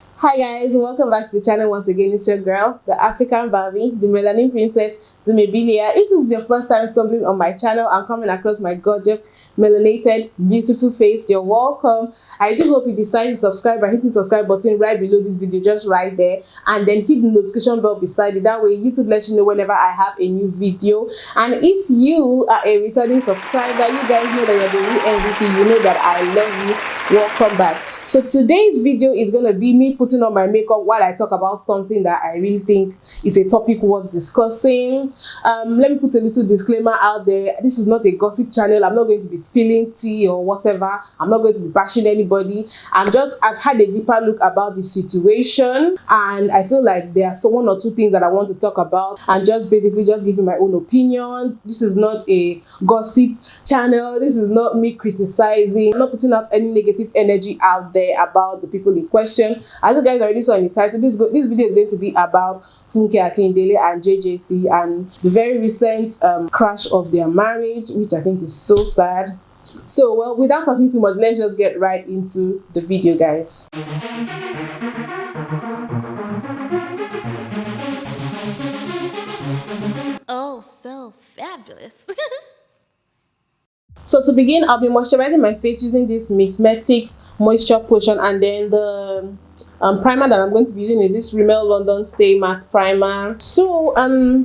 Hi guys, welcome back to the channel once again. It's your girl, the African Barbie, the melanin princess, Dumebi. If this is your first time stumbling on my channel and coming across my gorgeous, melanated, beautiful face, you're welcome. I do hope you decide to subscribe by hitting the subscribe button right below this video, just right there, and then hit the notification bell beside it. That way YouTube lets you know whenever I have a new video. And if you are a returning subscriber, you guys know that you're the real MVP. You know that I love you. Welcome back. So today's video is going to be me putting on my makeup while I talk about something that I really think is a topic worth discussing. Let me put a little disclaimer out there. This is not a gossip channel. I'm not going to be spilling tea or whatever. I'm not going to be bashing anybody. I've had a deeper look about the situation, and I feel like there are one or two things that I want to talk about and just basically just giving my own opinion. This is not a gossip channel. This is not me criticizing. I'm not putting out any negative energy out there about the people in question. As you guys already saw in the title, this video is going to be about Funke Akindele and JJC and the very recent crash of their marriage, which I think is so sad. So, well, without talking too much, let's just get right into the video, guys. Oh, so fabulous. So to begin, I'll be moisturizing my face using this Mismetics moisture potion, and then the primer that I'm going to be using is this Rimmel London Stay Matte Primer. So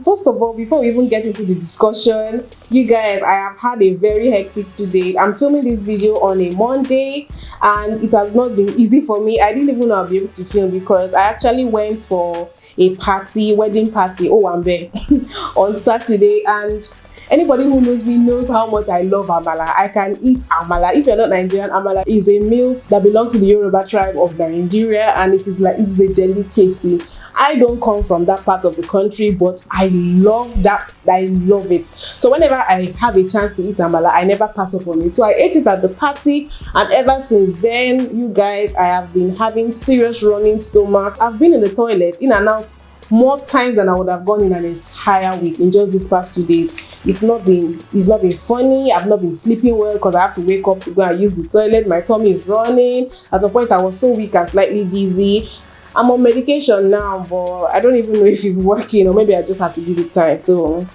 first of all, before we even get into the discussion, you guys, I have had a very hectic 2 days. I'm filming this video on a Monday and it has not been easy for me. I didn't even know I'll be able to film because I actually went for a party, wedding party, on Saturday, and anybody who knows me knows how much I love amala. I can eat amala. If you're not Nigerian, amala is a meal that belongs to the Yoruba tribe of Nigeria, and it's a delicacy. I don't come from that part of the country, but I love that. I love it. So whenever I have a chance to eat amala, I never pass up on it. So I ate it at the party, and ever since then, you guys, I have been having serious running stomach. I've been in the toilet in and out more times than I would have gone in an entire week in just these past 2 days. It's not been funny. I've not been sleeping well because I have to wake up to go and use the toilet. My tummy is running. At a point, I was so weak and slightly dizzy. I'm on medication now, but I don't even know if it's working, or maybe I just have to give it time. So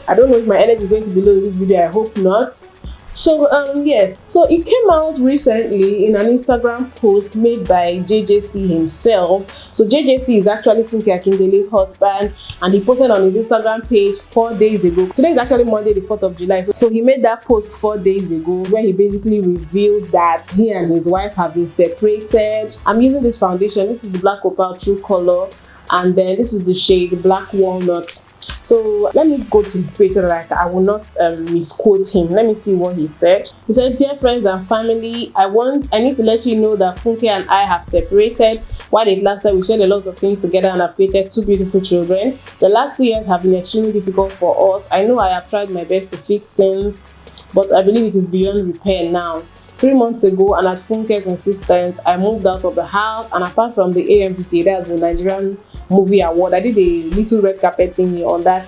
I don't know if my energy is going to be low in this video. I hope not. So yes, so it came out recently in an Instagram post made by JJC himself. So JJC is actually Funke Akindele's husband, and he posted on his Instagram page 4 days ago. Today is actually Monday, the 4th of July. So he made that post 4 days ago where he basically revealed that he and his wife have been separated. I'm using this foundation. This is the Black Opal True Color, and then this is the shade Black Walnut. So let me go to his page so that I will not misquote him. Let me see what he said. He said, "Dear friends and family, I need to let you know that Funke and I have separated. While it lasted, we shared a lot of things together and have created 2 beautiful children. The last 2 years have been extremely difficult for us. I know I have tried my best to fix things, but I believe it is beyond repair now. 3 months ago, and at Funke's insistence, I moved out of the house, and apart from the AMVC, that's the Nigerian Movie Award, I did a little red carpet thingy on that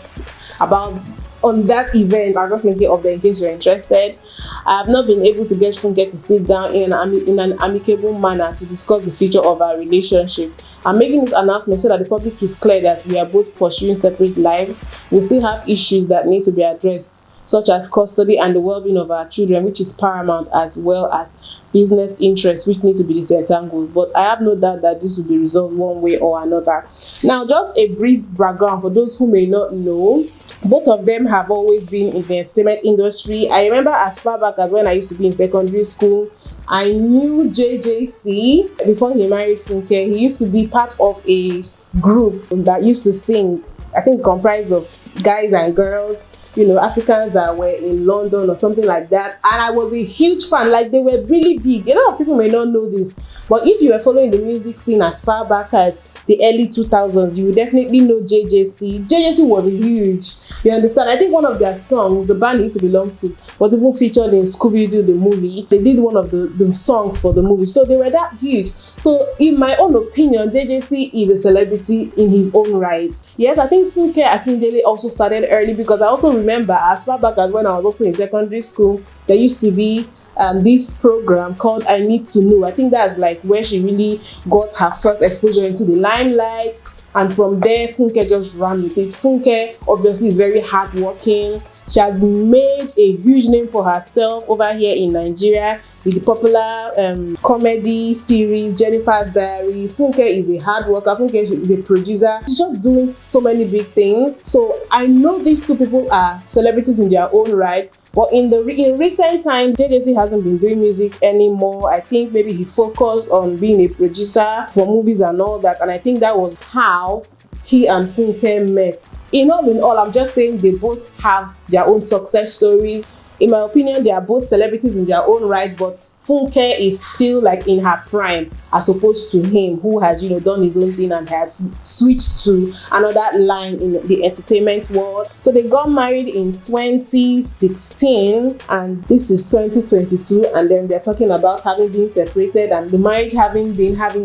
event. I'll just link it up there in case you're interested. I have not been able to get Funke to sit down in an amicable manner to discuss the future of our relationship. I'm making this announcement so that the public is clear that we are both pursuing separate lives. We still have issues that need to be addressed, such as custody and the well-being of our children, which is paramount, as well as business interests, which need to be disentangled. But I have no doubt that this will be resolved one way or another." Now, just a brief background for those who may not know. Both of them have always been in the entertainment industry. I remember as far back as when I used to be in secondary school, I knew JJC before he married Funke. He used to be part of a group that used to sing, I think comprised of guys and girls, Africans that were in London or something like that. And I was a huge fan. Like, they were really big. A lot of people may not know this, but if you were following the music scene as far back as the early 2000s, you will definitely know JJC. JJC was huge. You understand? I think one of their songs, the band used to belong to, was even featured in Scooby-Doo, the movie. They did one of the songs for the movie. So they were that huge. So in my own opinion, JJC is a celebrity in his own right. Yes, I think Funke Akindele also started early, because I also remember as far back as when I was also in secondary school, there used to be this program called I Need to Know. I think that's like where she really got her first exposure into the limelight. And from there, Funke just ran with it. Funke obviously is very hardworking. She has made a huge name for herself over here in Nigeria with the popular comedy series Jennifer's Diary. Funke is a hard worker. Funke is a producer. She's just doing so many big things. So I know these two people are celebrities in their own right. But in recent times, JJC hasn't been doing music anymore. I think maybe he focused on being a producer for movies and all that. And I think that was how he and Funke met. In all, I'm just saying they both have their own success stories. In my opinion, they are both celebrities in their own right, but Funke is still like in her prime as opposed to him, who has, done his own thing and has switched to another line in the entertainment world. So they got married in 2016 and this is 2022, and then they're talking about having been separated and the marriage having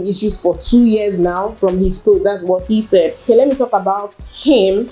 issues for 2 years now from his post. That's what he said. Okay, let me talk about him.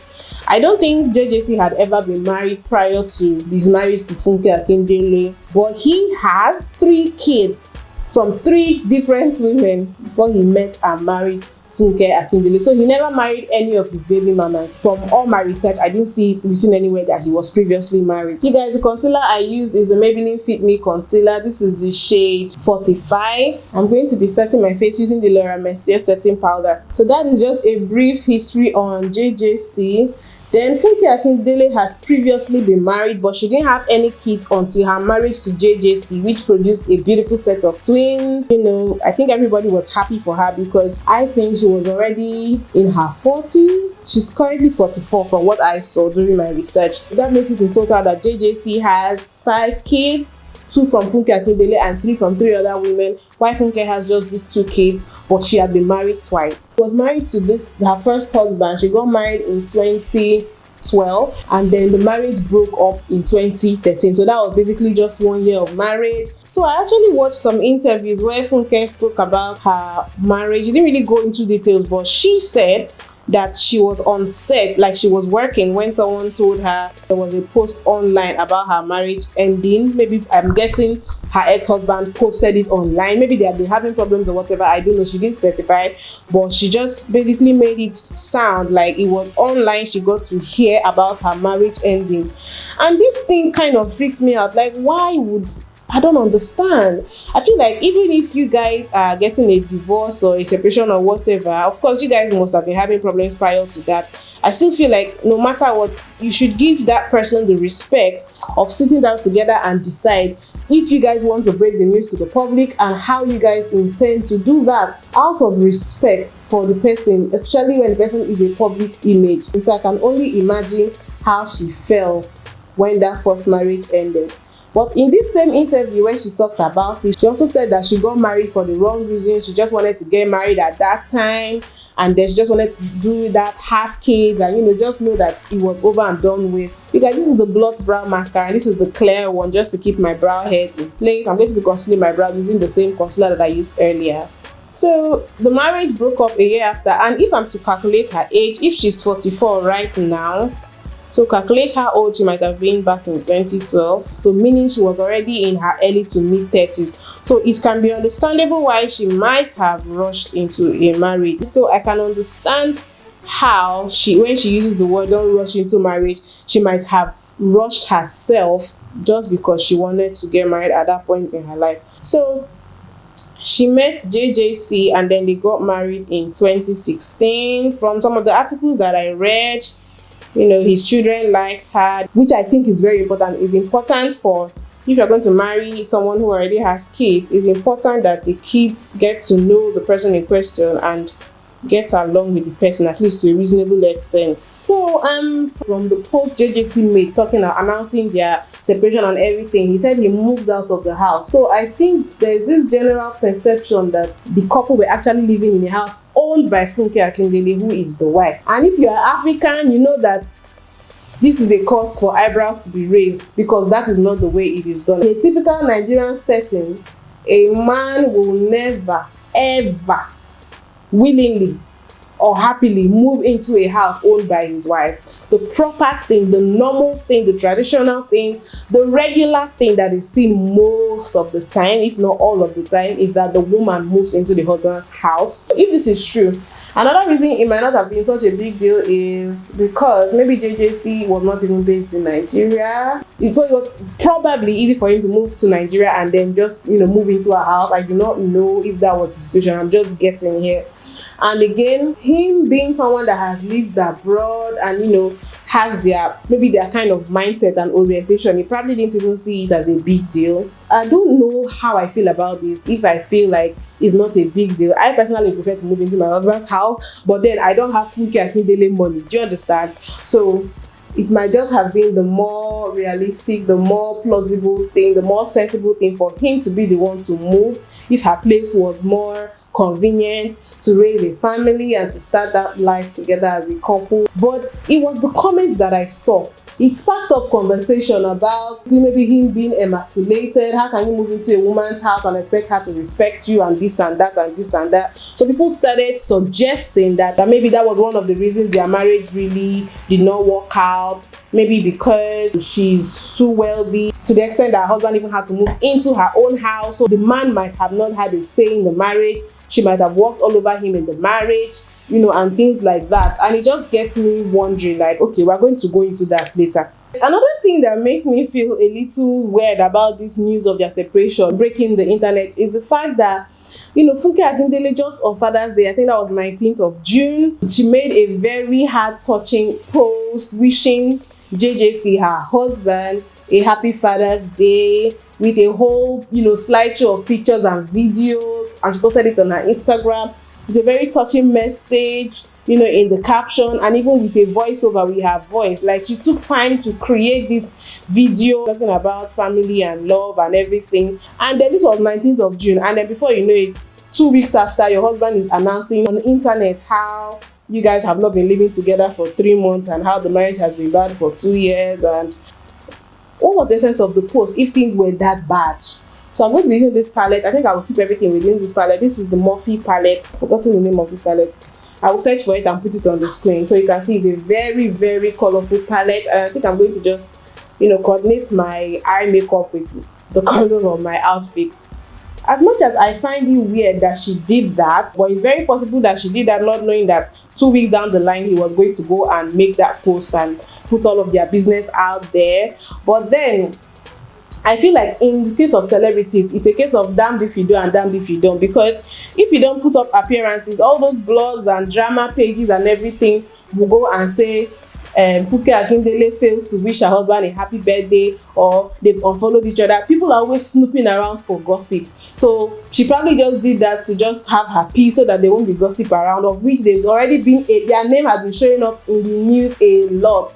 I don't think JJC had ever been married prior to his marriage to Funke Akindele, but he has 3 kids from 3 different women before he met and married Funke Akindele. So he never married any of his baby mamas. From all my research, I didn't see it written anywhere that he was previously married. You guys, the concealer I use is the Maybelline Fit Me concealer. This is the shade 45. I'm going to be setting my face using the Laura Mercier setting powder. So that is just a brief history on JJC. Then Funke Akindele has previously been married, but she didn't have any kids until her marriage to JJC, which produced a beautiful set of twins. I think everybody was happy for her because I think she was already in her 40s. She's currently 44 from what I saw during my research. That makes it in total that JJC has 5 kids. 2 from Funke Akindele and 3 from 3 other women, while Funke has just these 2 kids, but she had been married twice. She was married to her first husband. She got married in 2012 and then the marriage broke up in 2013. So that was basically just 1 year of marriage. So I actually watched some interviews where Funke spoke about her marriage. She didn't really go into details, but she said that she was on set, like she was working, when someone told her there was a post online about her marriage ending. Maybe, I'm guessing, her ex-husband posted it online. Maybe they had been having problems or whatever, I don't know, she didn't specify, but she just basically made it sound like it was online she got to hear about her marriage ending. And this thing kind of freaks me out. Like, why would I don't understand. I feel like even if you guys are getting a divorce or a separation or whatever, of course you guys must have been having problems prior to that. I still feel like no matter what, you should give that person the respect of sitting down together and decide if you guys want to break the news to the public and how you guys intend to do that out of respect for the person, especially when the person is a public image. And so I can only imagine how she felt when that first marriage ended. But in this same interview when she talked about it, she also said that she got married for the wrong reason. She just wanted to get married at that time, and then she just wanted to do that, have kids, and just know that it was over and done with. Because this is the blot brow mascara and this is the clear one, just to keep my brow hairs in place. I'm going to be concealing my brow using the same concealer that I used earlier. So the marriage broke up a year after, and if I'm to calculate her age, if she's 44 right now, so calculate how old she might have been back in 2012. So meaning she was already in her early to mid 30s. So it can be understandable why she might have rushed into a marriage. So I can understand how when she uses the word "don't rush into marriage," she might have rushed herself just because she wanted to get married at that point in her life. So she met JJC and then they got married in 2016. From some of the articles that I read, his children liked her, which I think is very important. It's important for, if you're going to marry someone who already has kids, it's important that the kids get to know the person in question and get along with the person, at least to a reasonable extent. So from the post JJC made announcing their separation and everything, he said he moved out of the house. So I think there's this general perception that the couple were actually living in a house owned by Funke Akindele, who is the wife. And if you are African, you know that this is a cause for eyebrows to be raised, because that is not the way it is done. In a typical Nigerian setting, a man will never ever willingly or happily move into a house owned by his wife. The proper thing, the normal thing, the traditional thing, the regular thing that is seen most of the time, if not all of the time, is that the woman moves into the husband's house. If this is true, another reason it might not have been such a big deal is because maybe JJC was not even based in Nigeria. It was probably easy for him to move to Nigeria and then just, move into a house. I do not know if that was the situation. I'm just guessing here. And again, him being someone that has lived abroad and, has their kind of mindset and orientation, he probably didn't even see it as a big deal. I don't know how I feel about this, if I feel like it's not a big deal. I personally prefer to move into my husband's house, but then I don't have Funke Akindele money. Do you understand? So it might just have been the more realistic, the more plausible thing, the more sensible thing for him to be the one to move if her place was more convenient to raise a family and to start that life together as a couple. But it was the comments that I saw. It sparked up conversation about maybe him being emasculated. How can you move into a woman's house and expect her to respect you, and this and that and this and that? So people started suggesting that maybe that was one of the reasons their marriage really did not work out. Maybe because she's too wealthy to the extent that her husband even had to move into her own house. So the man might have not had a say in the marriage. She might have walked all over him in the marriage, and things like that. And it just gets me wondering, like, okay, we're going to go into that later. Another thing that makes me feel a little weird about this news of their separation breaking the internet is the fact that, Funke Akindele, just on Father's Day, I think that was 19th of June, she made a very heart-touching post wishing JJC, her husband, a happy Father's Day, with a whole, slideshow of pictures and videos, and she posted it on her Instagram with a very touching message, in the caption, and even with a voiceover with her voice. Like, she took time to create this video talking about family and love and everything. And then this was 19th of June, and then before you know it, 2 weeks after, your husband is announcing on the internet how you guys have not been living together for 3 months and how the marriage has been bad for 2 years. And what was the essence of the post if things were that bad? So I'm going to be using this palette. I think I will keep everything within this palette. This is the Morphe palette. I've forgotten the name of this palette. I will search for it and put it on the screen so you can see it's a very, very colorful palette. And I think I'm going to just, coordinate my eye makeup with the colors of my outfits. As much as I find it weird that she did that, but it's very possible that she did that not knowing that 2 weeks down the line he was going to go and make that post and put all of their business out there. But then I feel like in the case of celebrities, it's a case of damned if you do and damned if you don't, because if you don't put up appearances, all those blogs and drama pages and everything will go and say Funke Akindele fails to wish her husband a happy birthday, or they've unfollowed each other. People are always snooping around for gossip. So she probably just did that to just have her peace so that they won't be gossip around, of which there's already been their name has been showing up in the news a lot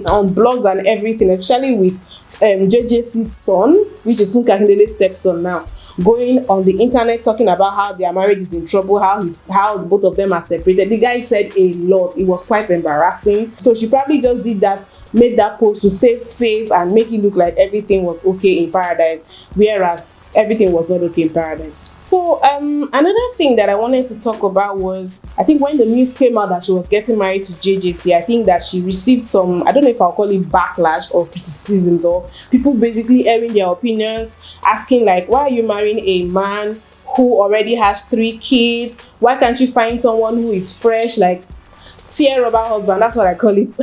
on blogs and everything, especially with JJC's son, which is Funke Akindele's stepson now, going on the internet talking about how their marriage is in trouble, how both of them are separated. The guy said a lot. It was quite embarrassing. So she probably just did that, made that post to save face and make it look like everything was okay in paradise, whereas everything was not okay in paradise. So another thing that I wanted to talk about was, I think when the news came out that she was getting married to JJC, I think that she received some, I don't know if I'll call it backlash or criticisms, or people basically airing their opinions, asking like, why are you marrying a man who already has 3 kids? Why can't you find someone who is fresh, like tear rubber husband? That's what I call it.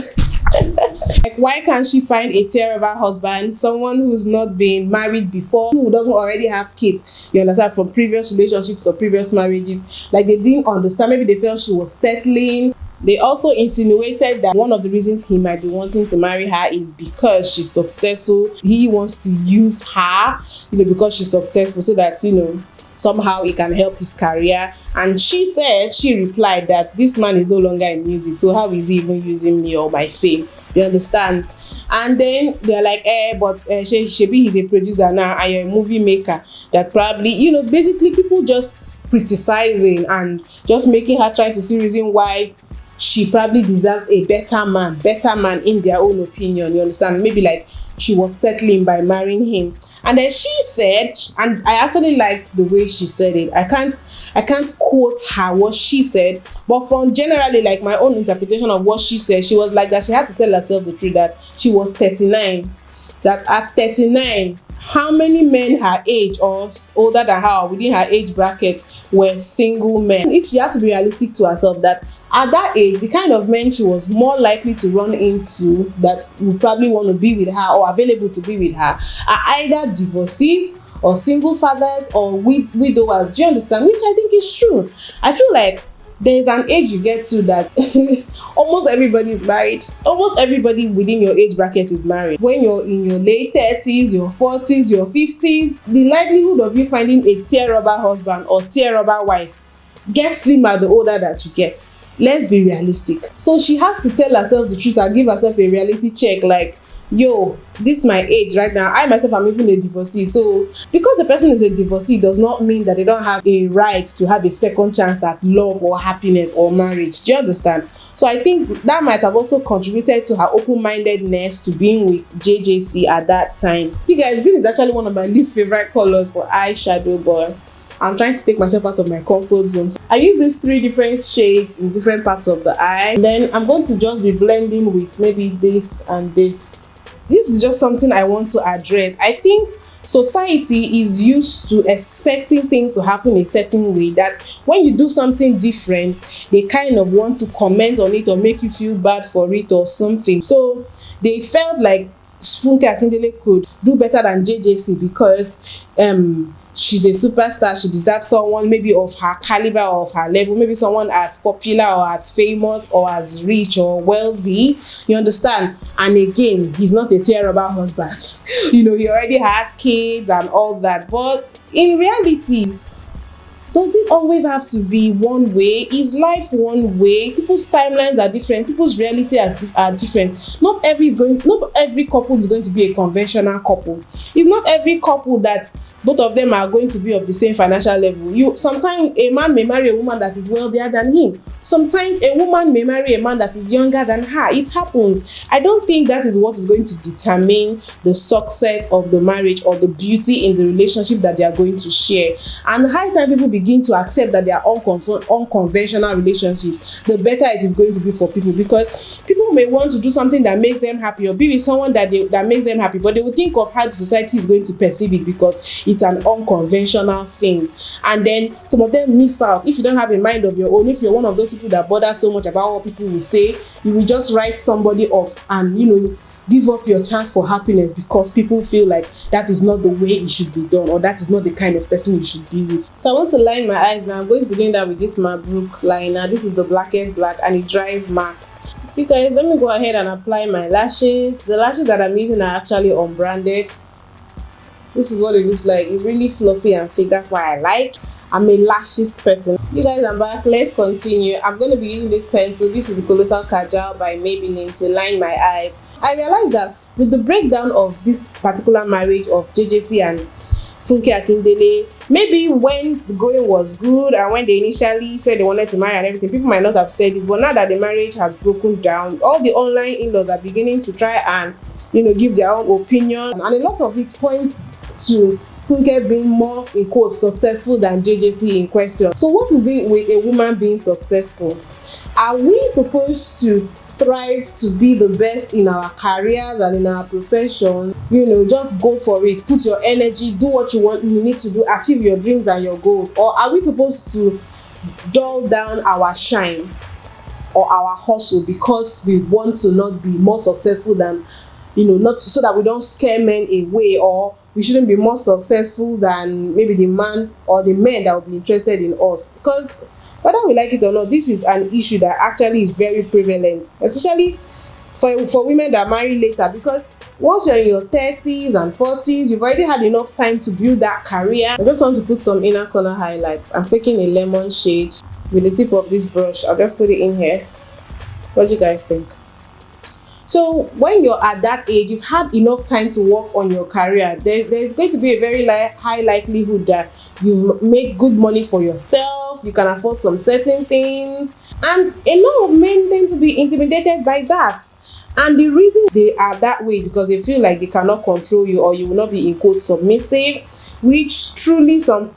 Like, why can't she find a tear rubber husband, someone who's not been married before, who doesn't already have kids, you understand, from previous relationships or previous marriages? Like, they didn't understand. Maybe they felt she was settling. They also insinuated that one of the reasons he might be wanting to marry her is because she's successful. He wants to use her, because she's successful, so that, somehow it can help his career. And she replied that this man is no longer in music, so how is he even using me or my fame? You understand? And then they're like, but Shebi he's a producer now and you're a movie maker. That probably, basically people just criticizing and just making her trying to see reason why she probably deserves a better man in their own opinion, you understand? Maybe like she was settling by marrying him. And then she said, and I actually liked the way she said it. I can't quote her what she said, but from generally like my own interpretation of what she said, she was like that she had to tell herself the truth that she was 39. That at 39, how many men her age or older than her within her age bracket were single men? If she had to be realistic to herself, that at that age, the kind of men she was more likely to run into that would probably want to be with her or available to be with her are either divorcees or single fathers or widowers. Do you understand? Which I think is true. I feel like there's an age you get to that almost everybody is married. Almost everybody within your age bracket is married. When you're in your late 30s, your 40s, your 50s, the likelihood of you finding a tear-rubber husband or tear-rubber wife gets slimmer the older that you get. Let's be realistic. So she had to tell herself the truth and give herself a reality check like, yo, this is my age right now. I myself am even a divorcee. So because the person is a divorcee does not mean that they don't have a right to have a second chance at love or happiness or marriage. Do you understand? So I think that might have also contributed to her open-mindedness to being with JJC at that time. You guys, green is actually one of my least favorite colors for eyeshadow, but I'm trying to take myself out of my comfort zone. So I use these 3 different shades in different parts of the eye. And then I'm going to just be blending with maybe this and this. This is just something I want to address. I think society is used to expecting things to happen a certain way, that when you do something different, they kind of want to comment on it or make you feel bad for it or something. So they felt like Funke Akindele could do better than JJC because she's a superstar. She deserves someone maybe of her caliber or of her level, maybe someone as popular or as famous or as rich or wealthy, you understand? And again, he's not a tear-rubber husband. You know, he already has kids and all that. But in reality, does it always have to be one way? Is life one way? People's timelines are different. People's reality are different. Not every couple is going to be a conventional couple. It's not every couple that both of them are going to be of the same financial level. Sometimes a man may marry a woman that is wealthier than him. Sometimes a woman may marry a man that is younger than her. It happens. I don't think that is what is going to determine the success of the marriage or the beauty in the relationship that they are going to share. And the higher time people begin to accept that they are unconventional relationships, the better it is going to be for people, because people may want to do something that makes them happy or be with someone that makes them happy, but they will think of how the society is going to perceive it because it's an unconventional thing. And then some of them miss out. If you don't have a mind of your own, if you're one of those people that bother so much about what people will say, you will just write somebody off and, you know, give up your chance for happiness because people feel like that is not the way it should be done, or that is not the kind of person you should be with. So I want to line my eyes now. I'm going to be doing that with this Mabrook liner. This is the blackest black and it dries matte. You guys, let me go ahead and apply my lashes. The lashes that I'm using are actually unbranded. This is what it looks like. It's really fluffy and thick. That's why I like. I'm a lashes person. You guys, I'm back. Let's continue. I'm going to be using this pencil. This is the Colossal Kajal by Maybelline to line my eyes. I realized that with the breakdown of this particular marriage of JJC and Funke Akindele, maybe when the going was good and when they initially said they wanted to marry and everything, people might not have said this. But now that the marriage has broken down, all the online in-laws are beginning to try and, you know, give their own opinion. And a lot of it points to Funke being more, in quotes, successful than JJC in question. So what is it with a woman being successful? Are we supposed to thrive to be the best in our careers and in our profession? You know, just go for it, put your energy, do what you need to do, achieve your dreams and your goals? Or are we supposed to dull down our shine or our hustle because we want to not be more successful than, you know, not so that we don't scare men away, or we shouldn't be more successful than maybe the man or the men that will be interested in us? Because whether we like it or not, this is an issue that actually is very prevalent, especially for women that marry later, because once you're in your 30s and 40s, you've already had enough time to build that career. I just want to put some inner corner highlights. I'm taking a lemon shade with the tip of this brush. I'll just put it in here. What do you guys think? So when you're at that age, you've had enough time to work on your career. There's going to be a very high likelihood that you've made good money for yourself. You can afford some certain things. And a lot of men tend to be intimidated by that. And the reason they are that way because they feel like they cannot control you, or you will not be in quote submissive, which truly some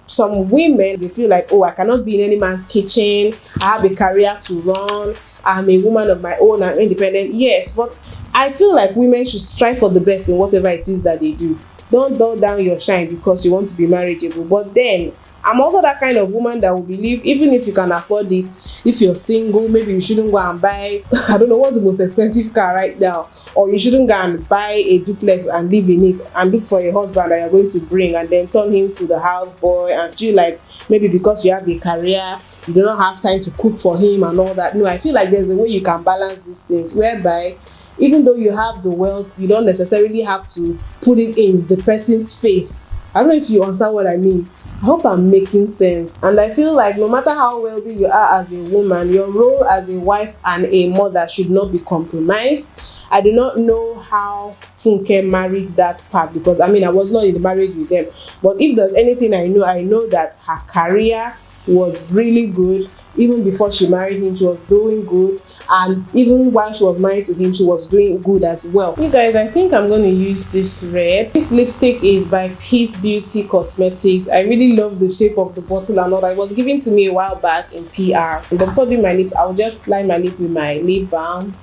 women, they feel like, oh, I cannot be in any man's kitchen, I have a career to run, I'm a woman of my own, I'm independent. Yes, but I feel like women should strive for the best in whatever it is that they do. Don't dull down your shine because you want to be marriageable. But then I'm also that kind of woman that will believe even if you can afford it, if you're single, maybe you shouldn't go and buy, I don't know what's the most expensive car right now, or you shouldn't go and buy a duplex and live in it and look for a husband that you're going to bring and then turn him to the houseboy and feel like maybe because you have a career, you do not have time to cook for him and all that. No, I feel like there's a way you can balance these things whereby even though you have the wealth, you don't necessarily have to put it in the person's face. I don't know if you understand what I mean. I hope I'm making sense. And I feel like no matter how wealthy you are as a woman, your role as a wife and a mother should not be compromised. I do not know how Funke married that part because I was not in the marriage with them. But if there's anything I know that her career was really good. Even before she married him, she was doing good, and even while she was married to him, she was doing good as well. You guys, I think I'm going to use this red. This lipstick is by Peace Beauty Cosmetics. I really love the shape of the bottle and all that. It was given to me a while back in PR. And before doing my lips, I'll just line my lip with my lip balm.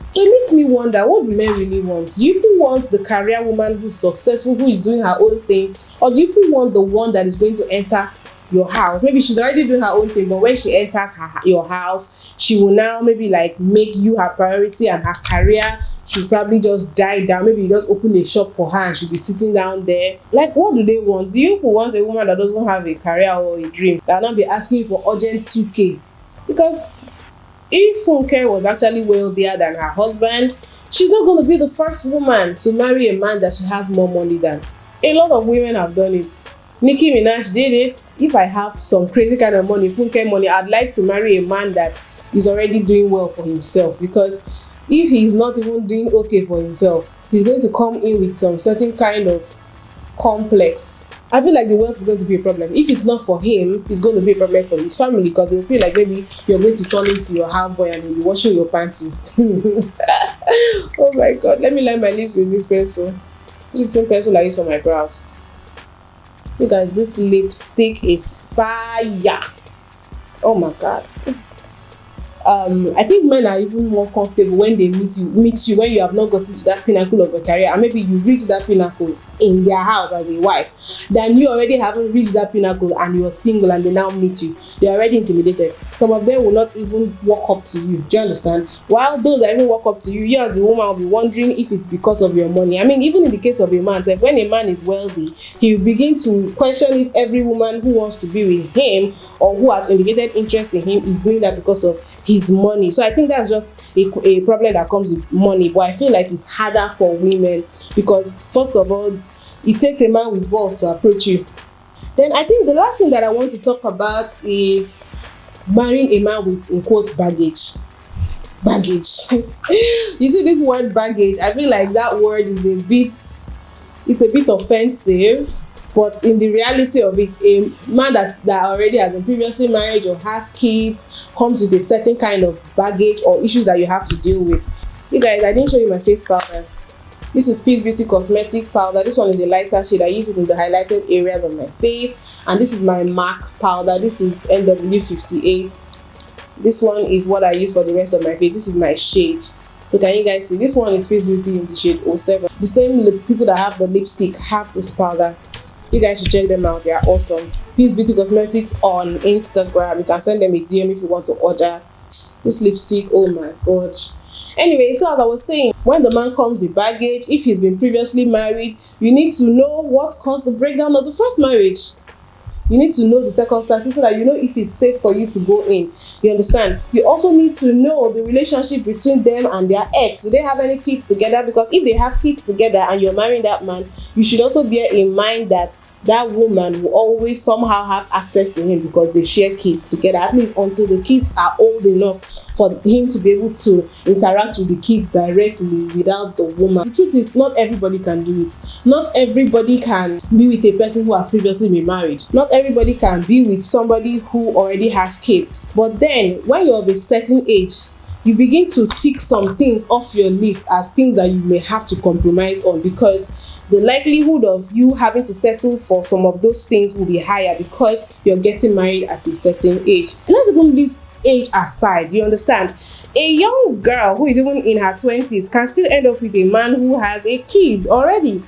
So it makes me wonder, what do men really want? Do you people want the career woman who's successful, who is doing her own thing, or do you people want the one that is going to enter your house? Maybe she's already doing her own thing, but when she enters your house, she will now maybe like make you her priority, and her career she'll probably just die down. Maybe you just open a shop for her and she'll be sitting down there. Like, what do they want? Do you want a woman that doesn't have a career or a dream, that will not be asking you for urgent 2K? Because if Funke was actually wealthier than her husband, she's not going to be the first woman to marry a man that she has more money than. A lot of women have done it. Nicki Minaj did it. If I have some crazy kind of money, Funke money, I'd like to marry a man that is already doing well for himself, because if he's not even doing okay for himself, he's going to come in with some certain kind of complex. I feel like the wealth is going to be a problem. If it's not for him, it's going to be a problem for his family, because they'll feel like maybe you're going to turn into your houseboy and he'll be washing your panties. Oh my god, let me line my lips with this pencil. It's the same pencil I use for my brows. You guys, this lipstick is fire. Oh my god. I think men are even more comfortable when they meet you when you have not gotten to that pinnacle of a career, and maybe you reach that pinnacle in their house as a wife, than you already haven't reached that pinnacle and you're single and they now meet you. They're already intimidated. Some of them will not even walk up to you. Do you understand? While those that even walk up to you, you as a woman will be wondering if it's because of your money. Even in the case of a man, when a man is wealthy, he will begin to question if every woman who wants to be with him or who has indicated interest in him is doing that because of his money. So I think that's just a problem that comes with money. But I feel like it's harder for women, because first of all, it takes a man with balls to approach you. Then I think the last thing that I want to talk about is marrying a man with, in quotes, baggage. You see this word baggage, I feel like that word is a bit offensive. But in the reality of it, a man that already has been previously married or has kids comes with a certain kind of baggage or issues that you have to deal with. You guys, I didn't show you my face powder. This is Peace Beauty Cosmetic powder. This one is a lighter shade. I use it in the highlighted areas of my face. And this is my MAC powder. This is NW58. This one is what I use for the rest of my face. This is my shade. So can you guys see? This one is Peace Beauty in the shade 07. The same people that have the lipstick have this powder. You guys should check them out. They are awesome. Peace Beauty Cosmetics on Instagram. You can send them a DM if you want to order this lipstick. Oh my god. Anyway, so as I was saying, when the man comes with baggage, if he's been previously married, you need to know what caused the breakdown of the first marriage. You need to know the circumstances so that you know if it's safe for you to go in. You understand? You also need to know the relationship between them and their ex. Do they have any kids together? Because if they have kids together and you're marrying that man, you should also bear in mind that that woman will always somehow have access to him because they share kids together, at least until the kids are old enough for him to be able to interact with the kids directly without the woman. The truth is, not everybody can do it. Not everybody can be with a person who has previously been married. Not everybody can be with somebody who already has kids. But then when you're of a certain age, you begin to tick some things off your list as things that you may have to compromise on, because the likelihood of you having to settle for some of those things will be higher because you're getting married at a certain age. Let's even leave age aside, you understand? A young girl who is even in her 20s can still end up with a man who has a kid already.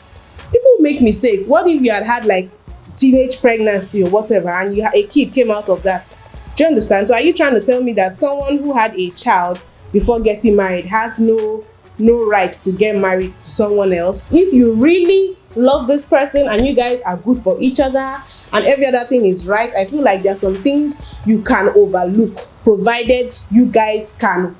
People make mistakes. What if you had like teenage pregnancy or whatever, and a kid came out of that? Do you understand? So are you trying to tell me that someone who had a child before getting married has no right to get married to someone else? If you really love this person and you guys are good for each other and every other thing is right, I feel like there's some things you can overlook, provided you guys can,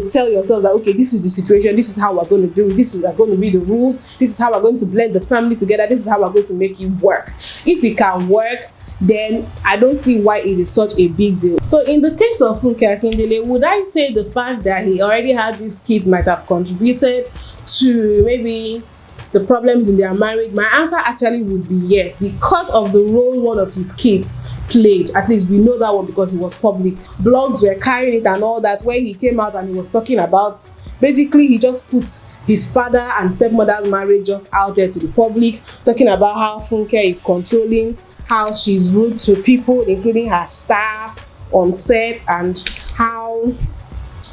tell yourself that, okay, this is the situation, this is how we're going to do it, this is going to be the rules, this is how we're going to blend the family together, this is how we're going to make it work. If it can work, then I don't see why it is such a big deal. So in the case of Funke Akindele, would I say the fact that he already had these kids might have contributed to maybe the problems in their marriage? My answer actually would be yes, because of the role one of his kids played. At least we know that one because it was public. Blogs were carrying it and all that, where he came out and he was talking about, basically he just put his father and stepmother's marriage just out there to the public, talking about how Funke is controlling, how she's rude to people, including her staff on set, and how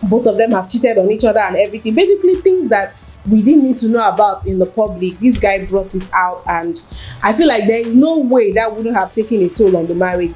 both of them have cheated on each other and everything. Basically things that we didn't need to know about in the public. This guy brought it out, and I feel like there is no way that wouldn't have taken a toll on the marriage.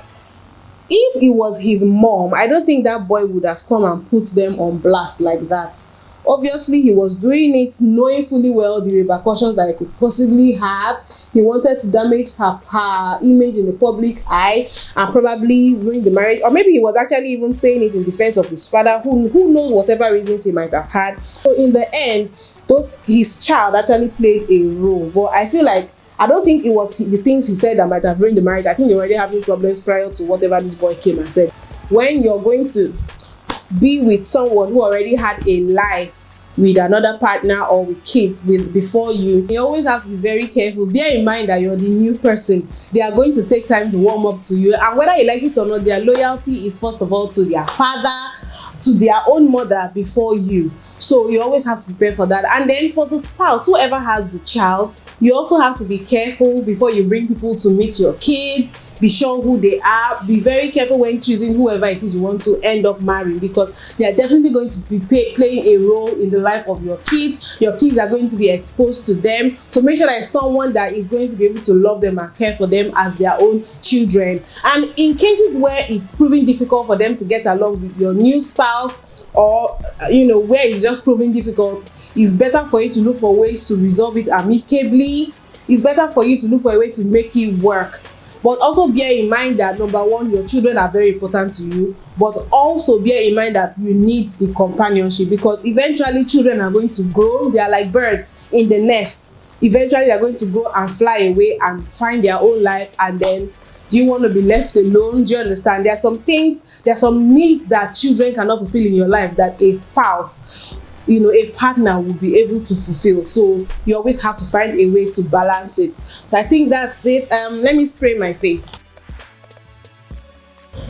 If it was his mom, I don't think that boy would have come and put them on blast like that. Obviously, he was doing it knowing fully well the repercussions that he could possibly have. He wanted to damage her image in the public eye and probably ruin the marriage. Or maybe he was actually even saying it in defense of his father, who knows whatever reasons he might have had. So in the end, his child actually played a role. But I feel like, I don't think it was the things he said that might have ruined the marriage. I think they were already having problems prior to whatever this boy came and said. When you're going to be with someone who already had a life with another partner or with kids before you always have to be very careful. Bear in mind that you're the new person. They are going to take time to warm up to you, and whether you like it or not, their loyalty is first of all to their father, to their own mother before you. So you always have to prepare for that. And then for the spouse, whoever has the child, you also have to be careful before you bring people to meet your kids. Be sure who they are. Be very careful when choosing whoever it is you want to end up marrying, because they are definitely going to be playing a role in the life of your kids. Your kids are going to be exposed to them. So make sure that it's someone that is going to be able to love them and care for them as their own children. And in cases where it's proving difficult for them to get along with your new spouse, or where it's just proving difficult, it's better for you to look for ways to resolve it amicably. It's better for you to look for a way to make it work. But also bear in mind that, number one, your children are very important to you, but also bear in mind that you need the companionship, because eventually children are going to grow. They are like birds in the nest. Eventually they're going to grow and fly away and find their own life, and then do you want to be left alone? Do you understand? There are some things, there are some needs that children cannot fulfill in your life that a spouse, a partner will be able to fulfill. So you always have to find a way to balance it. So I think that's it. Let me spray my face.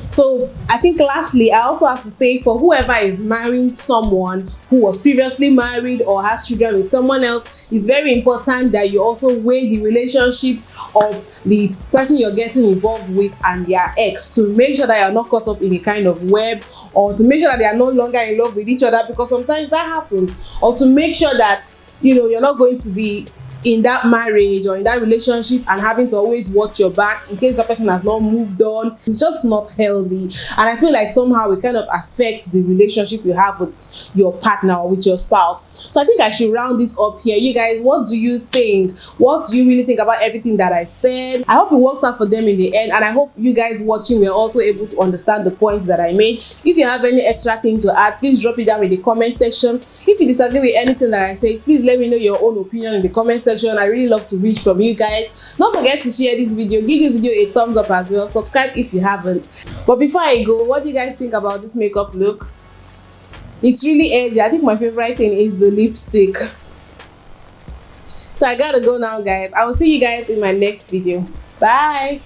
So I think lastly, I also have to say, for whoever is marrying someone who was previously married or has children with someone else, it's very important that you also weigh the relationship of the person you're getting involved with and their ex, to make sure that you're not caught up in a kind of web, or to make sure that they are no longer in love with each other, because sometimes that happens, or to make sure that you're not going to be in that marriage or in that relationship and having to always watch your back in case that person has not moved on. It's just not healthy, and I feel like somehow it kind of affects the relationship you have with your partner or with your spouse. So I think I should round this up here. You guys, what do you think? What do you really think about everything that I said? I hope it works out for them in the end, and I hope you guys watching were also able to understand the points that I made. If you have any extra thing to add, please drop it down in the comment section. If you disagree with anything that I say, please let me know your own opinion in the comment section. section. I really love to reach from you guys. Don't forget to share this video, give this video a thumbs up as well, subscribe if you haven't. But before I go, what do you guys think about this makeup look? It's really edgy. I think my favorite thing is the lipstick. So I gotta go now, guys. I will see you guys in my next video. Bye.